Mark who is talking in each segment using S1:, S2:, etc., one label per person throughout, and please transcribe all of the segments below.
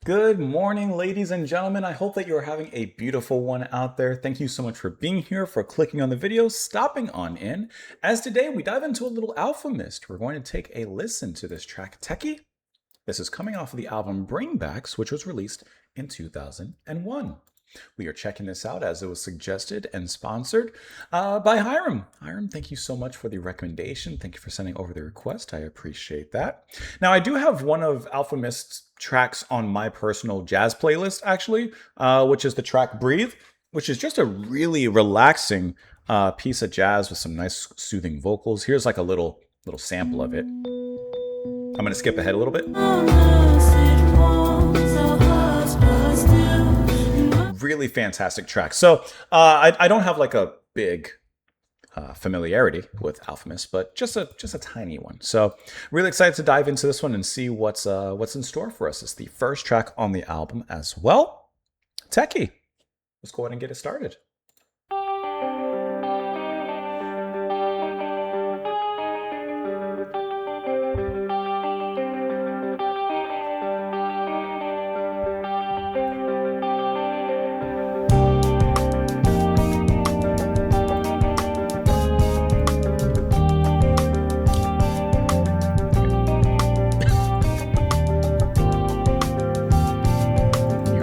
S1: Good morning, ladies and gentlemen. I hope that you're having a beautiful one out there. Thank you so much for being here, for clicking on the video, stopping on in. As today we dive into a little Alfa mist, we're going to take a listen to this track, Techie. This is coming off of the album Bringbacks, which was released in 2001. We are checking this out as it was suggested and sponsored by Hiram. Hiram, thank you so much for the recommendation. Thank you for sending over the request. I appreciate that. Now, I do have one of Alfa Mist's tracks on my personal jazz playlist, actually, which is the track Breathe, which is just a really relaxing piece of jazz with some nice soothing vocals. Here's like a little sample of it. I'm going to skip ahead a little bit. Really fantastic track. So I don't have like a big familiarity with Alfa Mist, but just a tiny one. So really excited to dive into this one and see what's in store for us. It's the first track on the album as well. Techie, let's go ahead and get it started.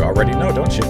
S1: Already know, don't you?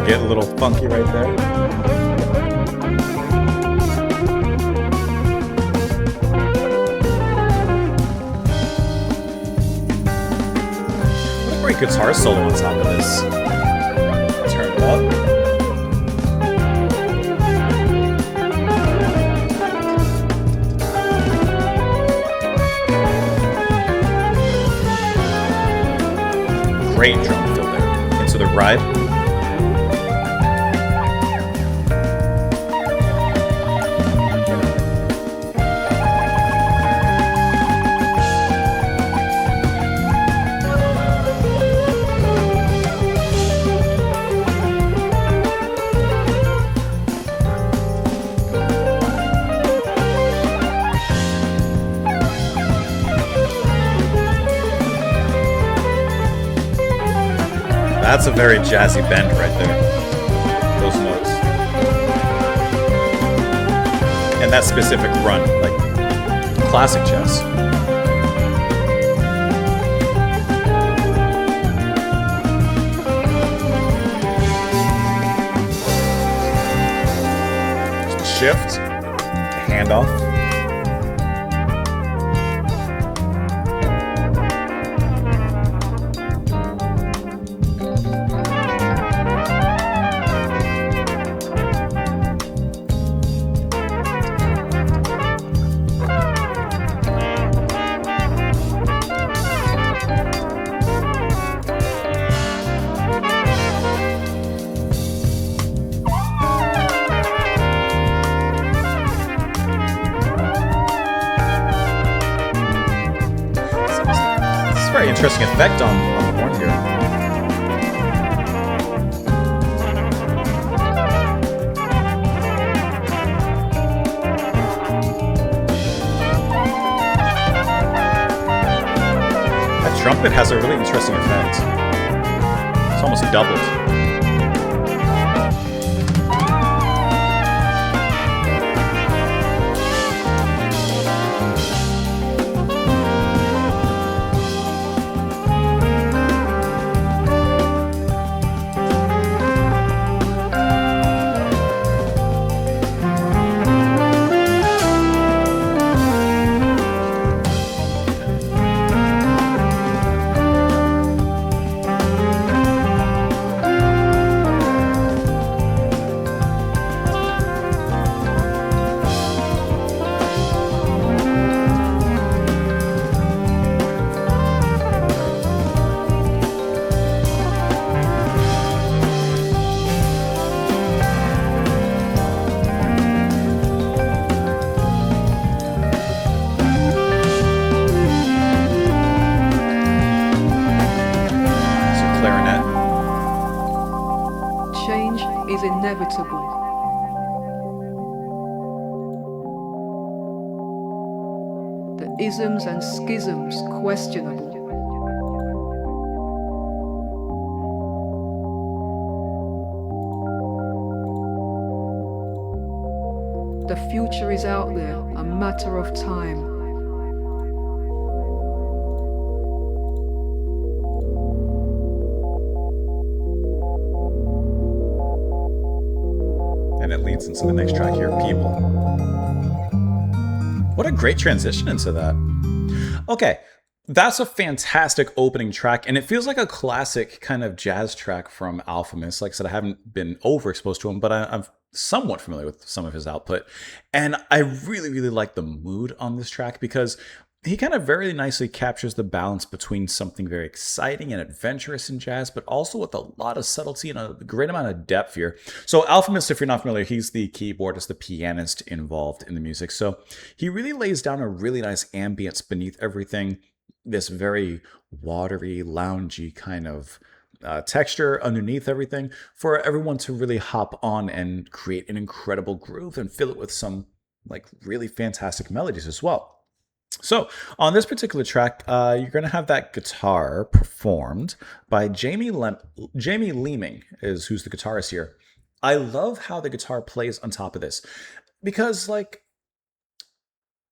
S1: Get a little funky right there. What a great guitar solo on top of this. Turn it up. Great drum fill there. Into the ride. That's a very jazzy bend right there. Those notes. And that specific run, like classic jazz. Shift, handoff. interesting effect on the horn here. That trumpet has a really interesting effect. It's almost doubled.
S2: Change is inevitable. The isms and schisms questionable. The future is out there, a matter of time.
S1: And it leads into the next track here, People. What a great transition into that. Okay, that's a fantastic opening track, and it feels like a classic kind of jazz track from Alfa. Like I said, I haven't been overexposed to him, but I'm somewhat familiar with some of his output. And I really, really like the mood on this track because he kind of very nicely captures the balance between something very exciting and adventurous in jazz, but also with a lot of subtlety and a great amount of depth here. So Alfa, if you're not familiar, he's the keyboardist, the pianist involved in the music. So he really lays down a really nice ambience beneath everything, this very watery, loungy kind of texture underneath everything for everyone to really hop on and create an incredible groove and fill it with some like really fantastic melodies as well. So on this particular track, you're going to have that guitar performed by Jamie Leeming, is who's the guitarist here. I love how the guitar plays on top of this because, like,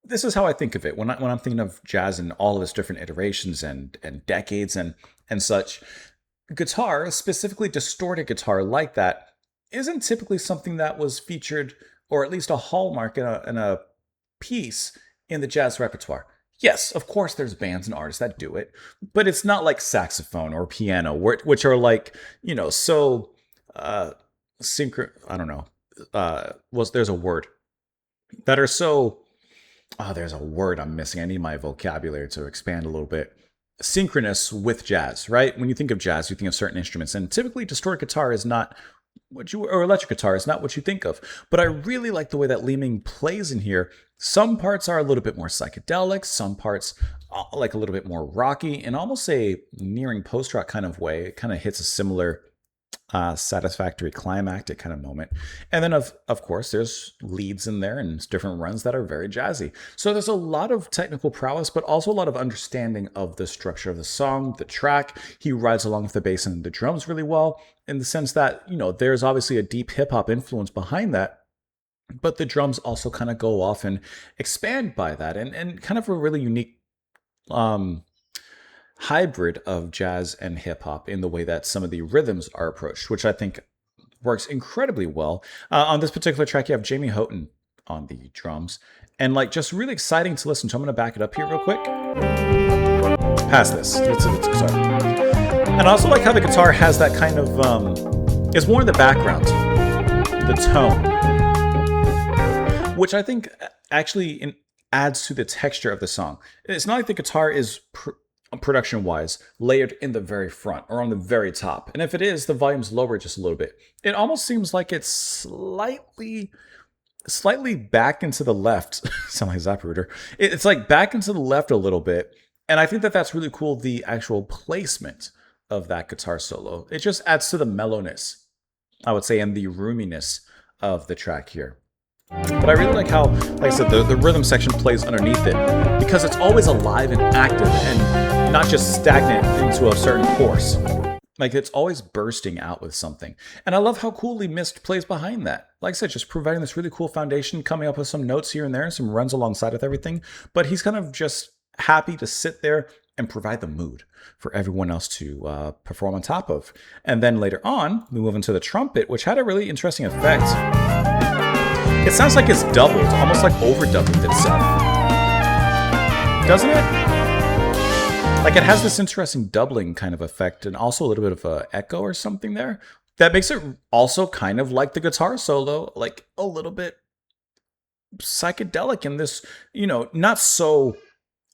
S1: this is how I think of it when I'm thinking of jazz and all of its different iterations and decades and such. Guitar, specifically distorted guitar like that, isn't typically something that was featured, or at least a hallmark in a piece in the jazz repertoire. Yes, of course there's bands and artists that do it, but it's not like saxophone or piano, which are like, you know, so I don't know. There's a word that are so there's a word I'm missing. I need my vocabulary to expand a little bit. Synchronous with jazz, right? When you think of jazz, you think of certain instruments, and typically distorted guitar is not or electric guitar is not what you think of. But I really like the way that Leeming plays in here. Some parts are a little bit more psychedelic, some parts like a little bit more rocky, in almost a nearing post-rock kind of way. It kind of hits a similar satisfactory climactic kind of moment. And then of course there's leads in there and different runs that are very jazzy. So there's a lot of technical prowess, but also a lot of understanding of the structure of the song, the track. He rides along with the bass and the drums really well, in the sense that, you know, there's obviously a deep hip-hop influence behind that, but the drums also kind of go off and expand by that, and kind of a really unique hybrid of jazz and hip hop in the way that some of the rhythms are approached, which I think works incredibly well. On this particular track, you have Jamie Houghton on the drums, and like just really exciting to listen to. I'm going to back it up here real quick. Past this. Sorry. And I also like how the guitar has that kind of, is more in the background, the tone, which I think actually adds to the texture of the song. It's not like the guitar is production-wise layered in the very front or on the very top, and if it is, the volume's lower just a little bit. It almost seems like it's slightly back into the left. Sound like Zapruder. It's like back into the left a little bit, And I think that that's really cool, the actual placement of that guitar solo. It just adds to the mellowness, I would say, and the roominess of the track here. But I really like how, like I said, the rhythm section plays underneath it because it's always alive and active and not just stagnant into a certain course. Like it's always bursting out with something. And I love how coolly Mist plays behind that. Like I said, just providing this really cool foundation, coming up with some notes here and there and some runs alongside with everything. But he's kind of just happy to sit there and provide the mood for everyone else to perform on top of. And then later on, we move into the trumpet, which had a really interesting effect. It sounds like it's doubled, almost like overdubbing itself. Doesn't it? Like it has this interesting doubling kind of effect and also a little bit of an echo or something there. That makes it also kind of like the guitar solo, like a little bit psychedelic in this, not so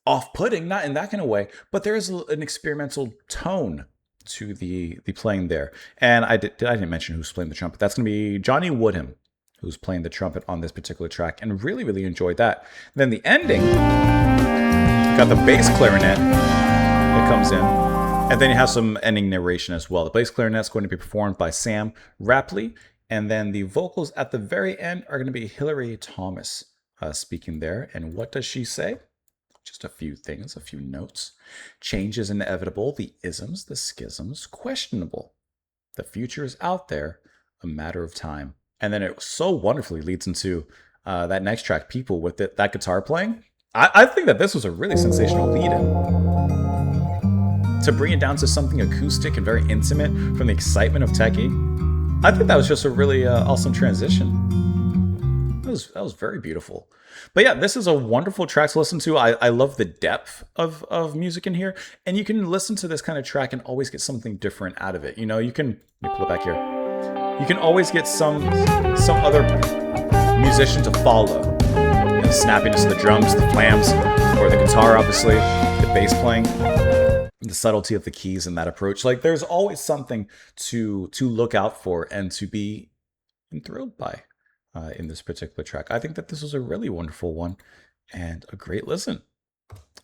S1: off-putting, not in that kind of way, but there is an experimental tone to the playing there. And I didn't mention who's playing the trumpet. That's going to be Johnny Woodham, who's playing the trumpet on this particular track, and really, really enjoyed that. And then the ending, got the bass clarinet that comes in, and then you have some ending narration as well. The bass clarinet is going to be performed by Sam Rapley, and then the vocals at the very end are going to be Hillary Thomas speaking there. And what does she say? Just a few things, a few notes. Change is inevitable, the isms, the schisms, questionable. The future is out there, a matter of time. And then it so wonderfully leads into that next track, People, with that guitar playing. I think that this was a really sensational lead-in. To bring it down to something acoustic and very intimate from the excitement of Techie, I think that was just a really awesome transition. That was very beautiful. But yeah, this is a wonderful track to listen to. I love the depth of music in here. And you can listen to this kind of track and always get something different out of it. You can, let me pull it back here. You can always get some other musician to follow. The snappiness of the drums, the flams, or the guitar, obviously, the bass playing, the subtlety of the keys and that approach. Like there's always something to look out for and to be enthralled by in this particular track. I think that this was a really wonderful one and a great listen.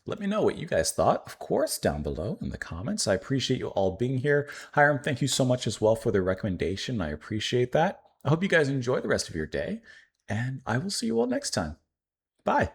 S1: Let me know what you guys thought, of course, down below in the comments. I appreciate you all being here. Hiram, thank you so much as well for the recommendation. I appreciate that. I hope you guys enjoy the rest of your day, and I will see you all next time. Bye.